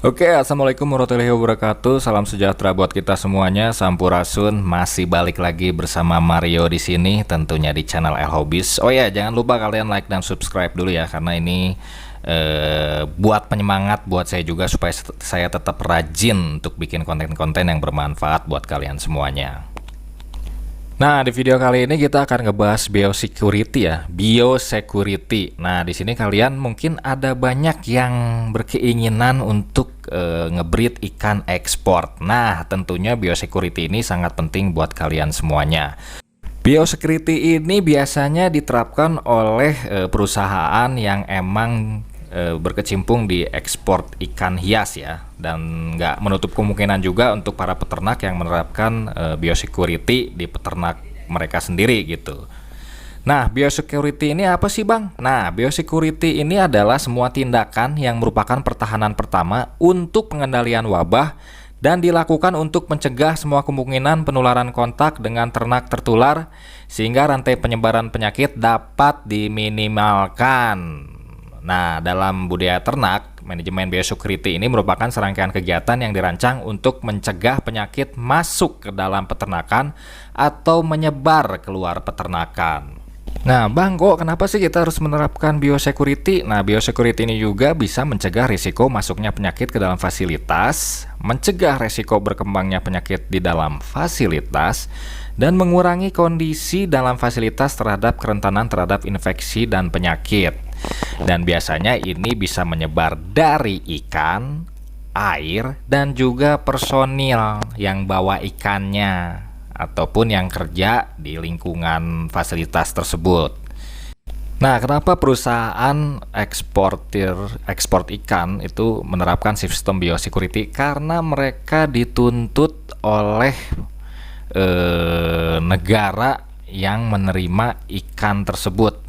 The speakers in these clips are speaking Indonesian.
Oke, assalamualaikum warahmatullahi wabarakatuh. Salam sejahtera buat kita semuanya. Sampurasun, masih balik lagi bersama Mario di sini, tentunya di channel El Hobbies. Oh ya, jangan lupa kalian like dan subscribe dulu ya, karena ini buat penyemangat buat saya juga supaya saya tetap rajin untuk bikin konten-konten yang bermanfaat buat kalian semuanya. Nah, di video kali ini kita akan ngebahas biosecurity ya, biosecurity. Nah, di sini kalian mungkin ada banyak yang berkeinginan untuk ngebreed ikan ekspor. Nah, tentunya biosecurity ini sangat penting buat kalian semuanya. Biosecurity ini biasanya diterapkan oleh perusahaan yang emang berkecimpung di ekspor ikan hias ya, dan nggak menutup kemungkinan juga untuk para peternak yang menerapkan biosecurity di peternak mereka sendiri gitu. Nah, biosecurity ini apa sih Bang? Nah, biosecurity ini adalah semua tindakan yang merupakan pertahanan pertama untuk pengendalian wabah dan dilakukan untuk mencegah semua kemungkinan penularan kontak dengan ternak tertular sehingga rantai penyebaran penyakit dapat diminimalkan. Nah, dalam budaya ternak, manajemen biosecurity ini merupakan serangkaian kegiatan yang dirancang untuk mencegah penyakit masuk ke dalam peternakan atau menyebar keluar peternakan. Nah, Bang, kok kenapa sih kita harus menerapkan biosecurity? Nah, biosecurity ini juga bisa mencegah risiko masuknya penyakit ke dalam fasilitas, mencegah risiko berkembangnya penyakit di dalam fasilitas, dan mengurangi kondisi dalam fasilitas terhadap kerentanan terhadap infeksi dan penyakit. Dan biasanya ini bisa menyebar dari ikan, air, dan juga personil yang bawa ikannya ataupun yang kerja di lingkungan fasilitas tersebut. Nah, kenapa perusahaan ekspor ikan itu menerapkan sistem biosecurity? Karena mereka dituntut oleh negara yang menerima ikan tersebut.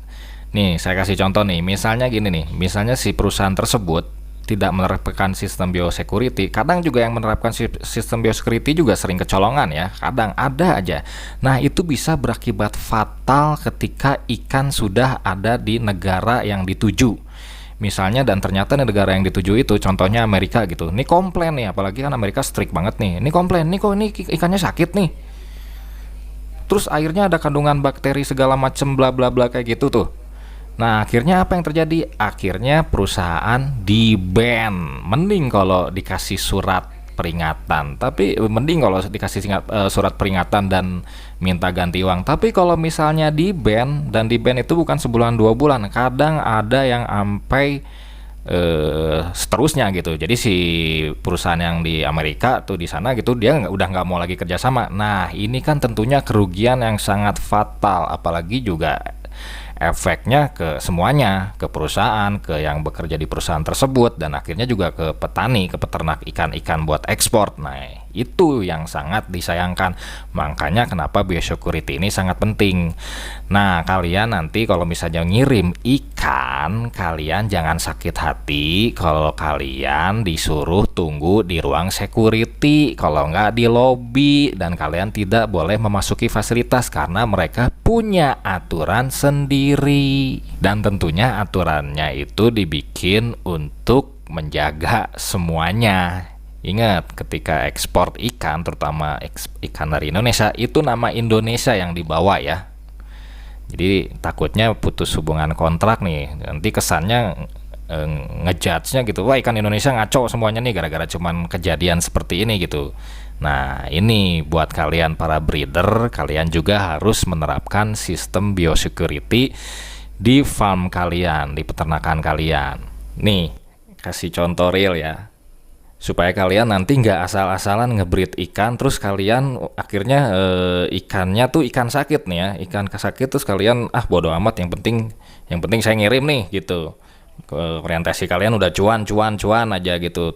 Nih, saya kasih contoh nih, misalnya gini nih, misalnya si perusahaan tersebut tidak menerapkan sistem biosecurity, kadang juga yang menerapkan sistem biosecurity juga sering kecolongan ya, kadang ada aja. Nah, itu bisa berakibat fatal ketika ikan sudah ada di negara yang dituju. Misalnya, dan ternyata negara yang dituju itu, contohnya Amerika gitu, ini komplain nih, apalagi kan Amerika strict banget nih, ini komplain, nih kok ini ikannya sakit nih. Terus airnya ada kandungan bakteri segala macem bla bla bla kayak gitu tuh. Nah, akhirnya apa yang terjadi? Akhirnya perusahaan di-ban. Mending kalau dikasih surat peringatan. Tapi mending kalau dikasih surat peringatan dan minta ganti uang. Tapi kalau misalnya di-ban, dan di-ban itu bukan sebulan 2 bulan, kadang ada yang sampai seterusnya gitu. Jadi si perusahaan yang di Amerika tuh di sana gitu, dia udah nggak mau lagi kerjasama. Nah, ini kan tentunya kerugian yang sangat fatal, apalagi juga efeknya ke semuanya, ke perusahaan, ke yang bekerja di perusahaan tersebut, dan akhirnya juga ke petani, ke peternak ikan-ikan buat ekspor. Nah, itu yang sangat disayangkan. Makanya kenapa biosecurity ini sangat penting. Nah, kalian nanti kalau misalnya ngirim ikan, kalian jangan sakit hati kalau kalian disuruh tunggu di ruang security, kalau nggak di lobby, dan kalian tidak boleh memasuki fasilitas karena mereka punya aturan sendiri. Dan tentunya aturannya itu dibikin untuk menjaga semuanya. Ingat, ketika ekspor ikan, terutama ikan dari Indonesia, itu nama Indonesia yang dibawa ya. Jadi takutnya putus hubungan kontrak nih, nanti kesannya ngejudge-nya gitu, wah ikan Indonesia ngaco semuanya nih gara-gara cuman kejadian seperti ini gitu. Nah, ini buat kalian para breeder, kalian juga harus menerapkan sistem biosecurity di farm kalian, di peternakan kalian. Nih, kasih contoh real ya, supaya kalian nanti nggak asal-asalan ngebreed ikan terus kalian akhirnya ikannya tuh ikan sakit nih ya, ikan sakit terus kalian bodo amat, yang penting saya ngirim nih gitu. Orientasi kalian udah cuan aja gitu,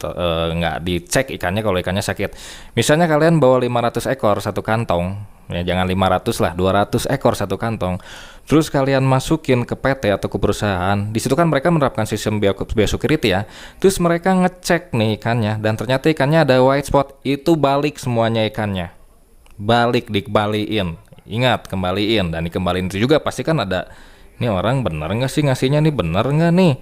nggak dicek ikannya kalau ikannya sakit. Misalnya kalian bawa 500 ekor satu kantong ya, jangan 500 lah, 200 ekor satu kantong, terus kalian masukin ke PT atau ke perusahaan. Di situ kan mereka menerapkan sistem biosecurity ya, terus mereka ngecek nih ikannya dan ternyata ikannya ada white spot, itu balik semuanya ikannya, dikembaliin. Ingat, kembaliin, dan dikembaliin itu juga pasti kan ada, ini orang bener nggak sih ngasihnya nih, bener nggak nih,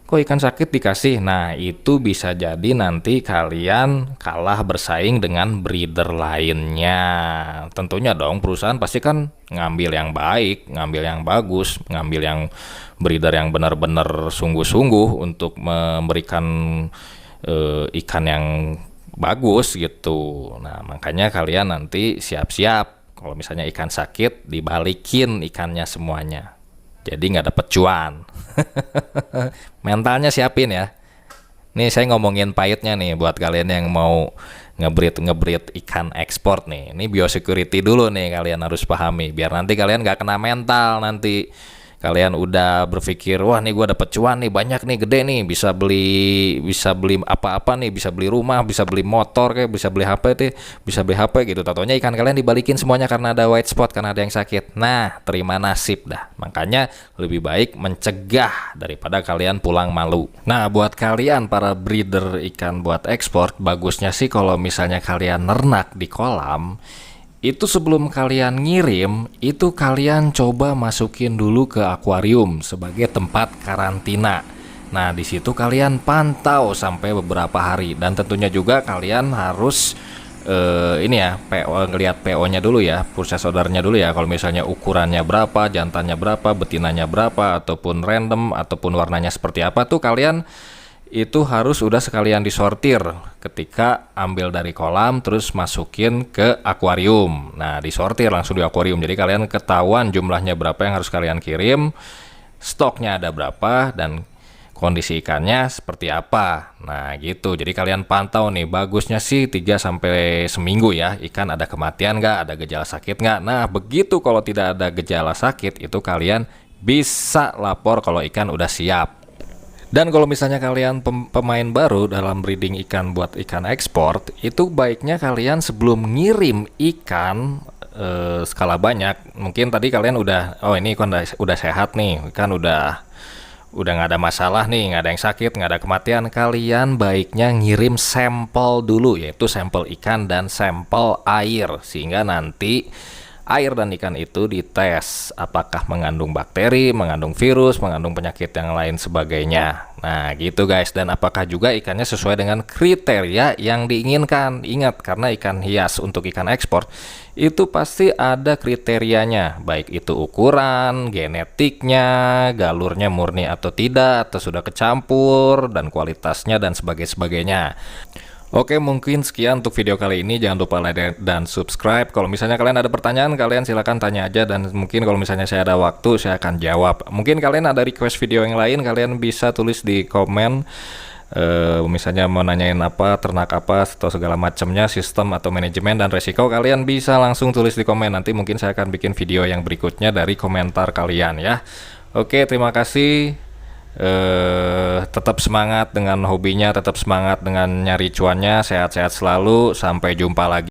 Kok ikan sakit dikasih? Nah, itu bisa jadi nanti kalian kalah bersaing dengan breeder lainnya. Tentunya dong perusahaan pasti kan ngambil yang baik, ngambil yang bagus, ngambil yang breeder yang benar-benar sungguh-sungguh untuk memberikan ikan yang bagus gitu. Nah, makanya kalian nanti siap-siap kalau misalnya ikan sakit dibalikin ikannya semuanya. Jadi nggak dapet cuan. Mentalnya siapin ya. Nih saya ngomongin pahitnya nih buat kalian yang mau ngebreed ikan ekspor nih. Ini biosecurity dulu nih kalian harus pahami biar nanti kalian nggak kena mental nanti. Kalian udah berpikir, wah nih gue dapet cuan nih banyak nih, gede nih, bisa beli apa-apa nih, bisa beli rumah, bisa beli motor kayak, bisa beli HP tuh, bisa beli HP gitu. Tatonya ikan kalian dibalikin semuanya karena ada white spot, karena ada yang sakit. Nah, terima nasib dah. Makanya lebih baik mencegah daripada kalian pulang malu. Nah, buat kalian para breeder ikan buat ekspor, bagusnya sih kalau misalnya kalian nernak di kolam, itu sebelum kalian ngirim, itu kalian coba masukin dulu ke akuarium sebagai tempat karantina. Nah, di situ kalian pantau sampai beberapa hari, dan tentunya juga kalian harus ini ya, PO, ngelihat PO-nya dulu ya, proses ordernya dulu ya. Kalau misalnya ukurannya berapa, jantannya berapa, betinanya berapa, ataupun random, ataupun warnanya seperti apa tuh kalian itu harus udah sekalian disortir ketika ambil dari kolam terus masukin ke akuarium. Nah, disortir langsung di akuarium, jadi kalian ketahuan jumlahnya berapa yang harus kalian kirim, stoknya ada berapa, dan kondisi ikannya seperti apa. Nah gitu, jadi kalian pantau nih, bagusnya sih 3-sampai seminggu ya, ikan ada kematian nggak, ada gejala sakit nggak. Nah begitu kalau tidak ada gejala sakit, itu kalian bisa lapor kalau ikan udah siap. Dan kalau misalnya kalian pemain baru dalam breeding ikan buat ikan ekspor, itu baiknya kalian sebelum ngirim ikan skala banyak, mungkin tadi kalian udah, oh ini ikan udah sehat nih, ikan udah nggak ada masalah nih, nggak ada yang sakit, nggak ada kematian, kalian baiknya ngirim sampel dulu, yaitu sampel ikan dan sampel air, sehingga nanti air dan ikan itu dites apakah mengandung bakteri, mengandung virus, mengandung penyakit yang lain sebagainya. Nah gitu guys, dan apakah juga ikannya sesuai dengan kriteria yang diinginkan. Ingat, karena ikan hias untuk ikan ekspor itu pasti ada kriterianya, baik itu ukuran, genetiknya, galurnya murni atau tidak, atau sudah kecampur, dan kualitasnya dan sebagainya. Oke, mungkin sekian untuk video kali ini. Jangan lupa like dan subscribe. Kalau misalnya kalian ada pertanyaan, kalian silahkan tanya aja, dan mungkin kalau misalnya saya ada waktu, saya akan jawab. Mungkin kalian ada request video yang lain, kalian bisa tulis di komen. Misalnya mau nanyain apa, ternak apa, atau segala macamnya, sistem atau manajemen dan resiko, kalian bisa langsung tulis di komen. Nanti mungkin saya akan bikin video yang berikutnya dari komentar kalian ya. Oke, terima kasih. Tetap semangat dengan hobinya, tetap semangat dengan nyari cuannya, sehat-sehat selalu, sampai jumpa lagi.